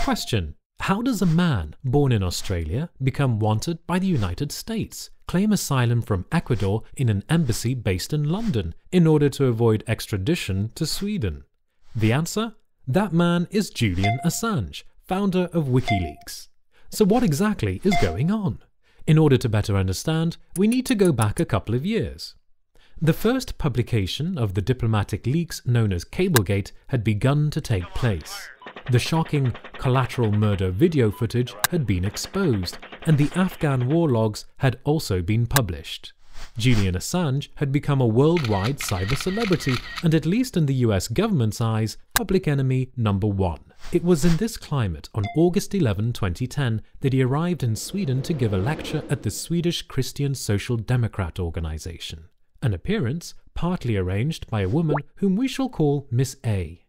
Question: how does a man born in Australia become wanted by the United States, claim asylum from Ecuador in an embassy based in London in order to avoid extradition to Sweden? The answer? That man is Julian Assange, founder of WikiLeaks. So what exactly is going on? In order to better understand, we need to go back a couple of years. The first publication of the diplomatic leaks known as Cablegate had begun to take place. The shocking collateral murder video footage had been exposed, and the Afghan war logs had also been published. Julian Assange had become a worldwide cyber celebrity, and at least in the US government's eyes, public enemy number one. It was in this climate, on August 11, 2010, that he arrived in Sweden to give a lecture at the Swedish Christian Social Democrat organization. An appearance partly arranged by a woman whom we shall call Miss A.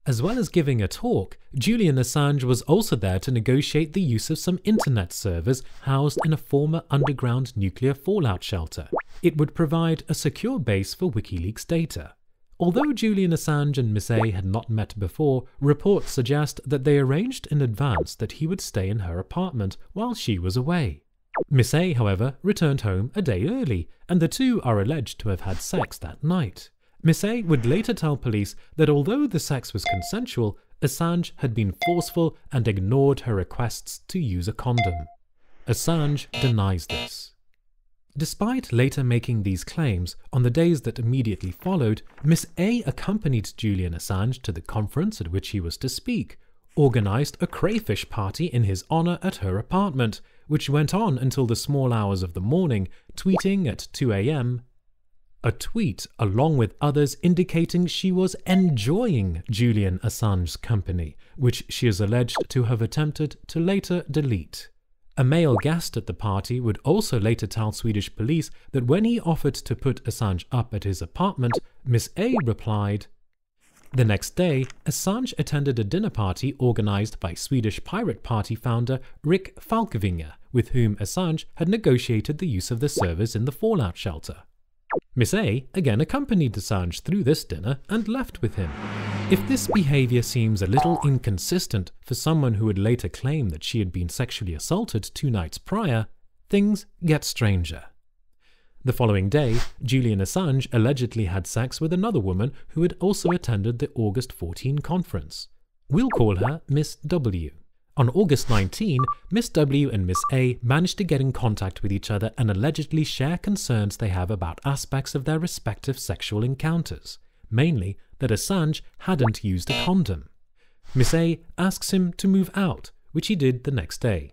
As well as giving a talk, Julian Assange was also there to negotiate the use of some internet servers housed in a former underground nuclear fallout shelter. It would provide a secure base for WikiLeaks data. Although Julian Assange and Miss A had not met before, reports suggest that they arranged in advance that he would stay in her apartment while she was away. Miss A, however, returned home a day early, and the two are alleged to have had sex that night. Miss A would later tell police that although the sex was consensual, Assange had been forceful and ignored her requests to use a condom. Assange denies this. Despite later making these claims, on the days that immediately followed, Miss A accompanied Julian Assange to the conference at which he was to speak, organized a crayfish party in his honor at her apartment, which went on until the small hours of the morning, tweeting at 2 a.m. A tweet, along with others, indicating she was enjoying Julian Assange's company, which she is alleged to have attempted to later delete. A male guest at the party would also later tell Swedish police that when he offered to put Assange up at his apartment, Miss A replied. The next day, Assange attended a dinner party organized by Swedish Pirate Party founder Rick Falkvinge, with whom Assange had negotiated the use of the servers in the fallout shelter. Miss A again accompanied Assange through this dinner and left with him. If this behavior seems a little inconsistent for someone who would later claim that she had been sexually assaulted 2 nights prior, things get stranger. The following day, Julian Assange allegedly had sex with another woman who had also attended the August 14 conference. We'll call her Miss W. On August 19, Miss W and Miss A managed to get in contact with each other and allegedly share concerns they have about aspects of their respective sexual encounters, mainly that Assange hadn't used a condom. Miss A asks him to move out, which he did the next day.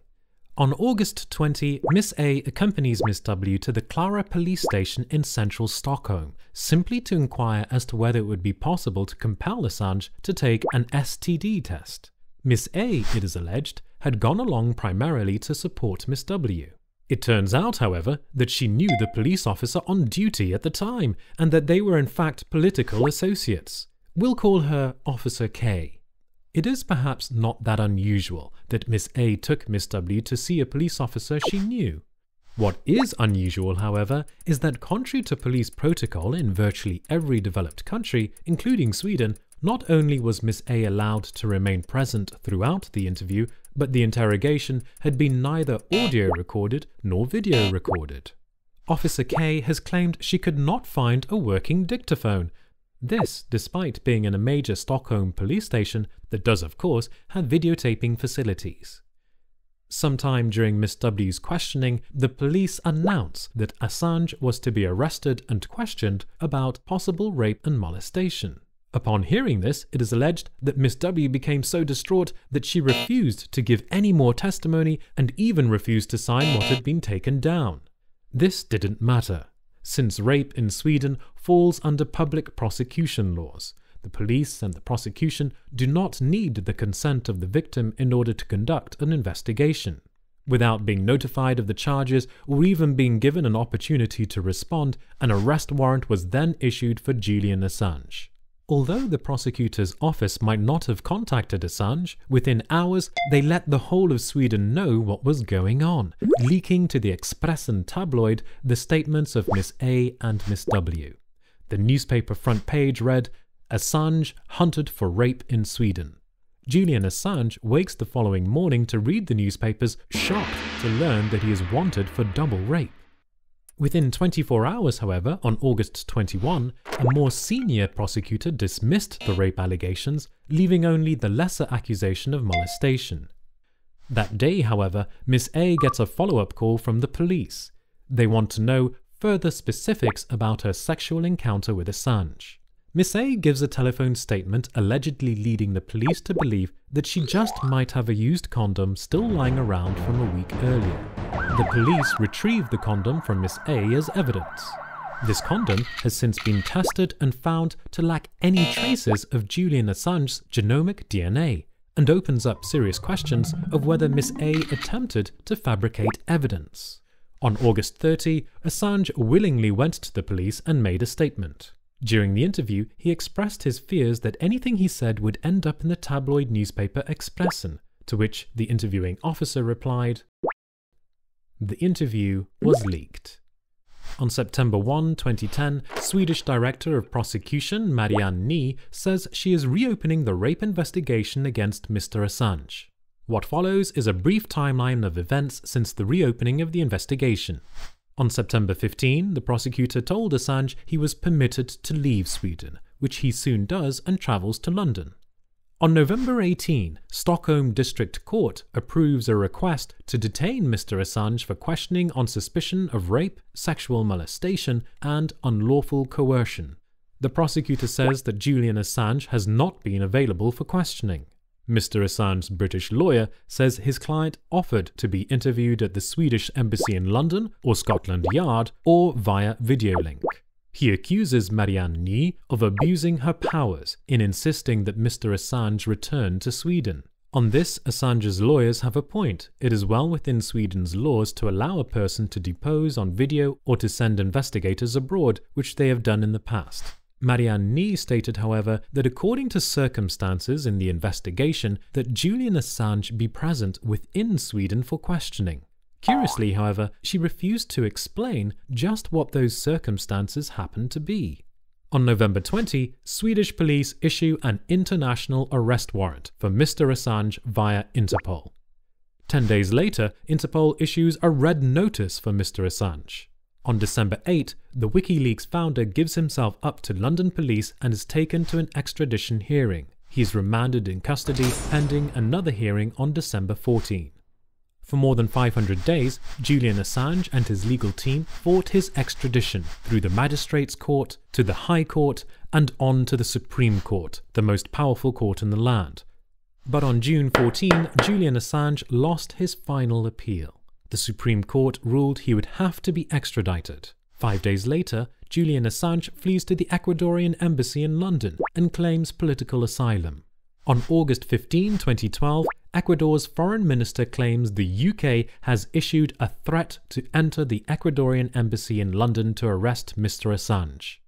On August 20, Miss A accompanies Miss W to the Klara police station in central Stockholm, simply to inquire as to whether it would be possible to compel Assange to take an STD test. Miss A, it is alleged, had gone along primarily to support Miss W. It turns out, however, that she knew the police officer on duty at the time, and that they were in fact political associates. We'll call her Officer K. It is perhaps not that unusual that Miss A took Miss W to see a police officer she knew. What is unusual, however, is that contrary to police protocol in virtually every developed country, including Sweden, not only was Miss A allowed to remain present throughout the interview, but the interrogation had been neither audio recorded nor video recorded. Officer K has claimed she could not find a working dictaphone. This despite being in a major Stockholm police station that does, of course, have videotaping facilities. Sometime during Miss W's questioning, the police announce that Assange was to be arrested and questioned about possible rape and molestation. Upon hearing this, it is alleged that Miss W became so distraught that she refused to give any more testimony and even refused to sign what had been taken down. This didn't matter, since rape in Sweden falls under public prosecution laws. The police and the prosecution do not need the consent of the victim in order to conduct an investigation. Without being notified of the charges or even being given an opportunity to respond, an arrest warrant was then issued for Julian Assange. Although the prosecutor's office might not have contacted Assange, within hours they let the whole of Sweden know what was going on, leaking to the Expressen tabloid the statements of Miss A and Miss W. The newspaper front page read, "Assange hunted for rape in Sweden." Julian Assange wakes the following morning to read the newspapers, shocked to learn that he is wanted for double rape. Within 24 hours, however, on August 21, a more senior prosecutor dismissed the rape allegations, leaving only the lesser accusation of molestation. That day, however, Miss A gets a follow-up call from the police. They want to know further specifics about her sexual encounter with Assange. Miss A gives a telephone statement allegedly leading the police to believe that she just might have a used condom still lying around from a week earlier. The police retrieved the condom from Miss A as evidence. This condom has since been tested and found to lack any traces of Julian Assange's genomic DNA, and opens up serious questions of whether Miss A attempted to fabricate evidence. On August 30, Assange willingly went to the police and made a statement. During the interview, he expressed his fears that anything he said would end up in the tabloid newspaper Expressen, to which the interviewing officer replied, "The interview was leaked." On September 1, 2010, Swedish Director of Prosecution Marianne Ny says she is reopening the rape investigation against Mr. Assange. What follows is a brief timeline of events since the reopening of the investigation. On September 15, the prosecutor told Assange he was permitted to leave Sweden, which he soon does and travels to London. On November 18, Stockholm District Court approves a request to detain Mr. Assange for questioning on suspicion of rape, sexual molestation, and unlawful coercion. The prosecutor says that Julian Assange has not been available for questioning. Mr. Assange's British lawyer says his client offered to be interviewed at the Swedish Embassy in London or Scotland Yard or via video link. He accuses Marianne Ny of abusing her powers in insisting that Mr. Assange return to Sweden. On this, Assange's lawyers have a point. It is well within Sweden's laws to allow a person to depose on video or to send investigators abroad, which they have done in the past. Marianne Ny stated, however, that according to circumstances in the investigation, that Julian Assange be present within Sweden for questioning. Curiously, however, she refused to explain just what those circumstances happened to be. On November 20, Swedish police issue an international arrest warrant for Mr. Assange via Interpol. 10 days later, Interpol issues a red notice for Mr. Assange. On December 8, the WikiLeaks founder gives himself up to London police and is taken to an extradition hearing. He is remanded in custody pending another hearing on December 14. For more than 500 days, Julian Assange and his legal team fought his extradition through the Magistrates' Court, to the High Court, and on to the Supreme Court, the most powerful court in the land. But on June 14, Julian Assange lost his final appeal. The Supreme Court ruled he would have to be extradited. 5 days later, Julian Assange flees to the Ecuadorian embassy in London and claims political asylum. On August 15, 2012, Ecuador's foreign minister claims the UK has issued a threat to enter the Ecuadorian embassy in London to arrest Mr. Assange.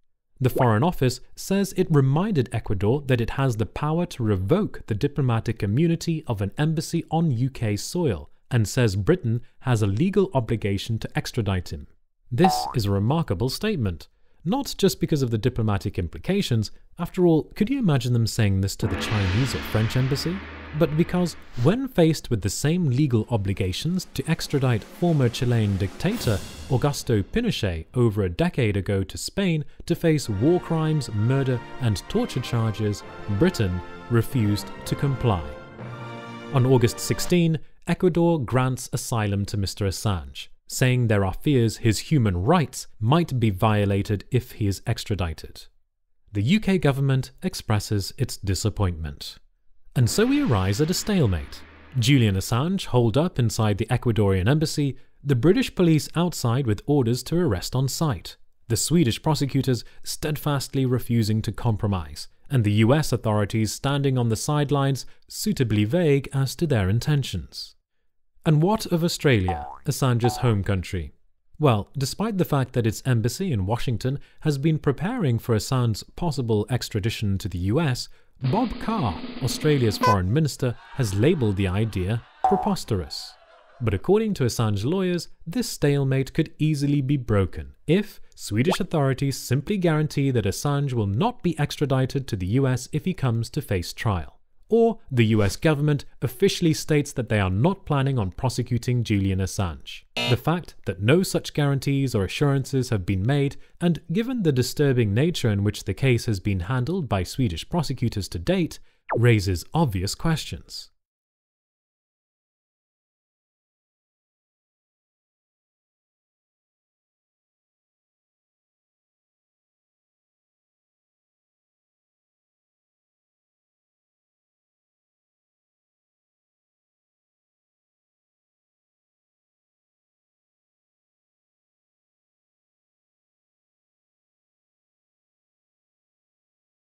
The Foreign Office says it reminded Ecuador that it has the power to revoke the diplomatic immunity of an embassy on UK soil, and says Britain has a legal obligation to extradite him. This is a remarkable statement, not just because of the diplomatic implications. After all, could you imagine them saying this to the Chinese or French embassy? But because, when faced with the same legal obligations to extradite former Chilean dictator Augusto Pinochet over a decade ago to Spain to face war crimes, murder, and torture charges, Britain refused to comply. On August 16, Ecuador grants asylum to Mr. Assange, saying there are fears his human rights might be violated if he is extradited. The UK government expresses its disappointment. And so we arise at a stalemate. Julian Assange holed up inside the Ecuadorian embassy, the British police outside with orders to arrest on sight, the Swedish prosecutors steadfastly refusing to compromise, and the US authorities standing on the sidelines, suitably vague as to their intentions. And what of Australia, Assange's home country? Well, despite the fact that its embassy in Washington has been preparing for Assange's possible extradition to the US, Bob Carr, Australia's foreign minister, has labelled the idea preposterous. But according to Assange lawyers, this stalemate could easily be broken if Swedish authorities simply guarantee that Assange will not be extradited to the US if he comes to face trial. or the US government officially states that they are not planning on prosecuting Julian Assange. The fact that no such guarantees or assurances have been made, and given the disturbing nature in which the case has been handled by Swedish prosecutors to date, raises obvious questions.